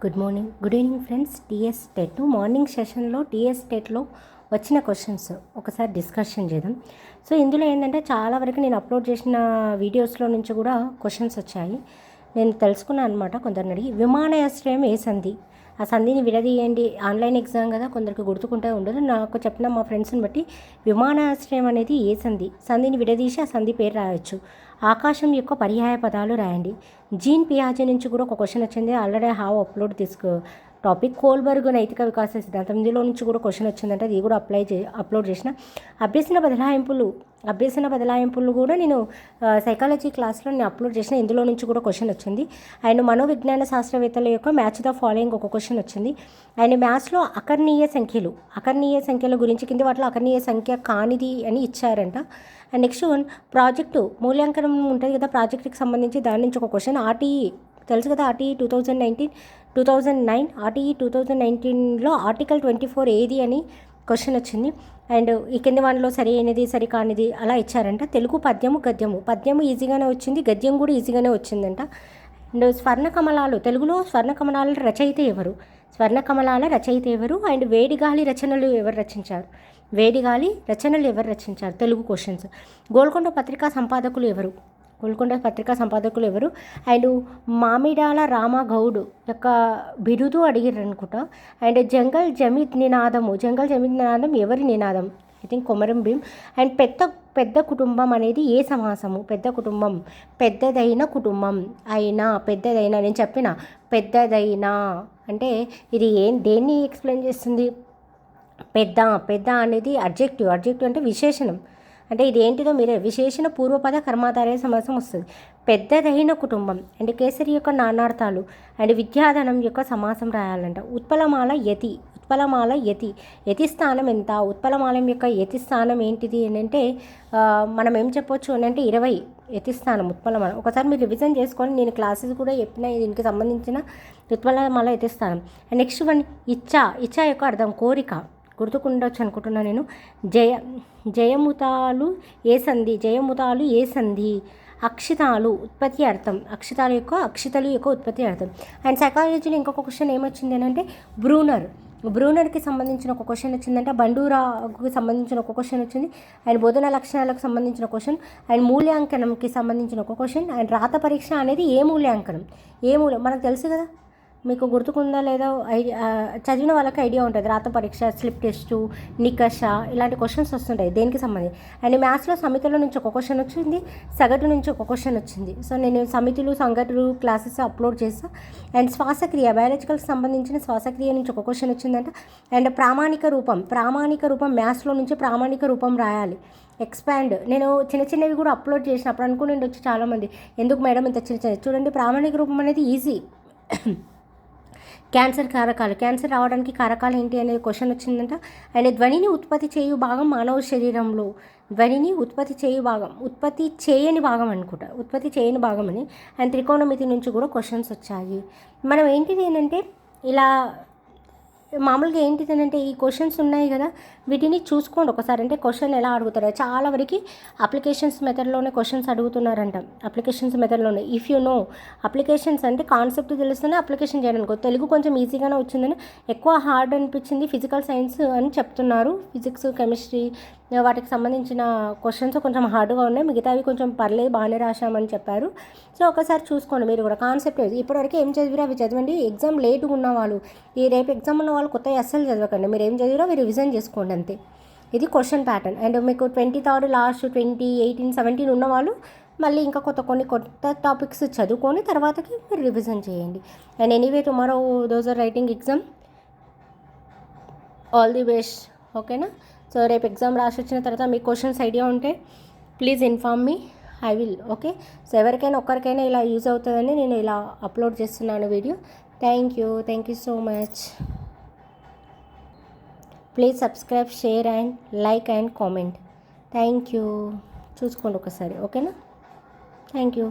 Good evening friends. TS TET morning సెషన్లో TS టెట్లో వచ్చిన క్వశ్చన్స్ ఒకసారి డిస్కషన్ చేద్దాం. సో ఇందులో ఏంటంటే చాలా వరకు నేను అప్లోడ్ చేసిన వీడియోస్లో నుంచి కూడా క్వశ్చన్స్ వచ్చాయి. నేను తెలుసుకున్నాను అనమాట. కొందరిని అడిగి విమానాశ్రయం ఏ సంధి, ఆ సంధిని విడదీయండి. ఆన్లైన్ ఎగ్జామ్ కదా, కొందరికి గుర్తుకుంటే ఉండదు. నాకు చెప్పిన మా ఫ్రెండ్స్ని బట్టి విమానాశ్రయం అనేది ఏ సంధి, సంధిని విడదీసి ఆ సంధి పేరు రాయొచ్చు. ఆకాశం యొక్క పర్యాయ పదాలు రాయండి. జీన్ పియాజే నుంచి కూడా ఒక క్వశ్చన్ వచ్చింది. Already have upload topic. Kohlberg నైతిక వికాస సిద్ధాంతం, ఇందులో నుంచి కూడా క్వశ్చన్ వచ్చిందంటే అది కూడా అప్లోడ్ చేసిన. అభ్యసన బదలాయింపులు కూడా నేను సైకాలజీ క్లాస్లో నేను అప్లోడ్ చేసిన. ఇందులో నుంచి కూడా క్వశ్చన్ వచ్చింది. ఆయన మనోవిజ్ఞాన శాస్త్రవేత్తల యొక్క మ్యాచ్ ద ఫాలోయింగ్ ఒక క్వశ్చన్ వచ్చింది. ఆయన మ్యాథ్స్లో అకర్ణీయ సంఖ్యల గురించి కింది వాటిలో అకర్ణీయ సంఖ్య కానిది అని ఇచ్చారంట. అండ్ నెక్స్ట్ వన్ ప్రాజెక్టు మూల్యాంకనం ఉంటుంది కదా, ప్రాజెక్టుకి సంబంధించి దాని నుంచి ఒక క్వశ్చన్. ఆర్టీఈ తెలుసు కదా, ఆర్టీఈ 2009 ఆర్టీఈ 2019లో ఆర్టికల్ 24 ఏది అని క్వశ్చన్ వచ్చింది. అండ్ ఈ కింది వాటిలో సరి అయినది సరి కానిది అలా ఇచ్చారంట. తెలుగు పద్యము ఈజీగానే వచ్చింది, గద్యం కూడా ఈజీగానే వచ్చిందంట. అండ్ స్వర్ణకమలాలు, తెలుగులో స్వర్ణకమలాల రచయిత ఎవరు? అండ్ వేడిగాలి రచనలు ఎవరు రచించారు? తెలుగు క్వశ్చన్స్. గోల్కొండ పత్రికా సంపాదకులు ఎవరు? అండ్ మామిడాల రామగౌడ్ యొక్క బిరుదు అడిగారు అనుకుంటా. అండ్ జంగల్ జమీద్ నినాదం ఎవరి నినాదం? I think Komaram Bheem. And పెద్ద కుటుంబం అనేది ఏ సమాసము? పెద్దదైన కుటుంబం పెద్దదైన నేను చెప్పిన పెద్దదైన అంటే ఇది దేన్ని ఎక్స్ప్లెయిన్ చేస్తుంది? పెద్ద అనేది అడ్జెక్టివ్ అంటే విశేషణం. అంటే ఇది ఏంటిదో మీరే విశేషణ పూర్వపద కర్మాధారయ సమాసం వస్తుంది. పెద్దదైన కుటుంబం. అండ్ కేసరి యొక్క నానార్థాలు అండ్ విద్యాధనం యొక్క సమాసం రాయాలంట. ఉత్పలమాల యతి స్థానం ఎంత? ఉత్పలమాలం యొక్క యతి స్థానం ఏంటిది అని అంటే మనం ఏం చెప్పొచ్చు అని అంటే 20 యతి స్థానం ఉత్పలమాల. ఒకసారి మీరు రివిజన్ చేసుకొని, నేను క్లాసెస్ కూడా చెప్పిన దీనికి సంబంధించిన ఉత్పలమాల యతి స్థానం. అండ్ నెక్స్ట్ వన్ ఇచ్చా యొక్క అర్థం కోరిక, గుర్తుకుండొచ్చు అనుకుంటున్నా నేను. జయముతాలు ఏ సంధి? అక్షితాలు ఉత్పత్తి అర్థం, అక్షితలు యొక్క ఉత్పత్తి అర్థం. అండ్ సైకాలజీలో ఇంకొక క్వశ్చన్ ఏమొచ్చింది అని అంటే బ్రూనర్కి సంబంధించిన ఒక క్వశ్చన్ వచ్చిందంటే, బండూరాకి సంబంధించిన ఒక క్వశ్చన్ వచ్చింది. అండ్ బోధన లక్షణాలకు సంబంధించిన క్వశ్చన్. అండ్ మూల్యాంకనంకి సంబంధించిన ఒక క్వశ్చన్. అండ్ రాత పరీక్ష అనేది ఏ మూల్యాంకనం? మనకు తెలుసు కదా, మీకు గుర్తుకుందా లేదా? చదివిన వాళ్ళకి ఐడియా ఉంటుంది. రాత పరీక్ష, స్లిప్ టెస్టు, నికష ఇలాంటి క్వశ్చన్స్ వస్తుంటాయి దేనికి సంబంధించి. అండ్ మ్యాథ్స్లో సమితుల నుంచి ఒక క్వశ్చన్ వచ్చింది, సగటు నుంచి ఒక క్వశ్చన్ వచ్చింది. సో నేను సమితులు సంగతులు క్లాసెస్ అప్లోడ్ చేస్తాను. అండ్ శ్వాసక్రియ, బయాలజికల్కి సంబంధించిన శ్వాసక్రియ నుంచి ఒక క్వశ్చన్ వచ్చిందంట. అండ్ ప్రామాణిక రూపం మ్యాథ్స్లో నుంచి ప్రామాణిక రూపం రాయాలి. ఎక్స్పాండ్ నేను చిన్నవి కూడా అప్లోడ్ చేసినప్పుడు అనుకుని వచ్చి చాలామంది, ఎందుకు మేడం ఇంత చిన్న చూడండి. ప్రామాణిక రూపం అనేది ఈజీ. క్యాన్సర్ రావడానికి కారకాలు ఏంటి అనేది క్వశ్చన్ వచ్చిందంట. అండ్ ధ్వనిని ఉత్పత్తి చేయు భాగం మానవ శరీరంలో, ఉత్పత్తి చేయని భాగం అని. అండ్ త్రికోణమితి నుంచి కూడా క్వశ్చన్స్ వచ్చాయి. మనం ఏంటిది ఏంటంటే ఇలా మామూలుగా ఏంటిది అంటే ఈ క్వశ్చన్స్ ఉన్నాయి కదా, వీటిని చూసుకోండి ఒకసారి. అంటే క్వశ్చన్ ఎలా అడుగుతారో చాలా వరకు అప్లికేషన్స్ మెథడ్లోనే క్వశ్చన్స్ అడుగుతున్నారంట. ఇఫ్ యూ నో అప్లికేషన్స్ అంటే కాన్సెప్ట్ తెలుస్తూనే అప్లికేషన్ చేయడానికి. తెలుగు కొంచెం ఈజీగానే వచ్చిందని, ఎక్కువ హార్డ్ అనిపించింది ఫిజికల్ సైన్స్ అని చెప్తున్నారు. ఫిజిక్స్, కెమిస్ట్రీ వాటికి సంబంధించిన క్వశ్చన్స్ కొంచెం హార్డ్గా ఉన్నాయి, మిగతావి కొంచెం పర్లేదు బాగానే రాశామని చెప్పారు. సో ఒకసారి చూసుకోండి మీరు కూడా. కాన్సెప్ట్ ఇప్పటివరకు ఏం చదివిరా అవి చదవండి. ఎగ్జామ్ లేట్గా ఉన్న వాళ్ళు, ఈ రేపు ఎగ్జామ్ ఉన్న వాళ్ళు కొత్తగా అస్సలు చదవకండి. మీరు ఏం చదివిరా మీరు రివిజన్ చేసుకోండి అంతే. ఇది క్వశ్చన్ ప్యాటర్న్. అండ్ మీకు 23rd లాస్ట్ 20, 18, 17 ఉన్నవాళ్ళు మళ్ళీ ఇంకా కొన్ని కొత్త టాపిక్స్ చదువుకొని తర్వాతకి మీరు రివిజన్ చేయండి. And anyway tomorrow those are writing exam. All the best. ఓకేనా? సో రేపు ఎగ్జామ్ రాసి వచ్చిన తర్వాత మీకు క్వశ్చన్స్ ఐడియా ఉంటే please inform me, I will. Okay? So ఒక్కరికైనా ఇలా యూజ్ అవుతుందని నేను ఇలా అప్లోడ్ చేస్తున్నాను video. Thank you so much. Please subscribe, share and like and comment. Thank you. చూసుకోండి ఒకసారి. ఓకేనా? Thank you.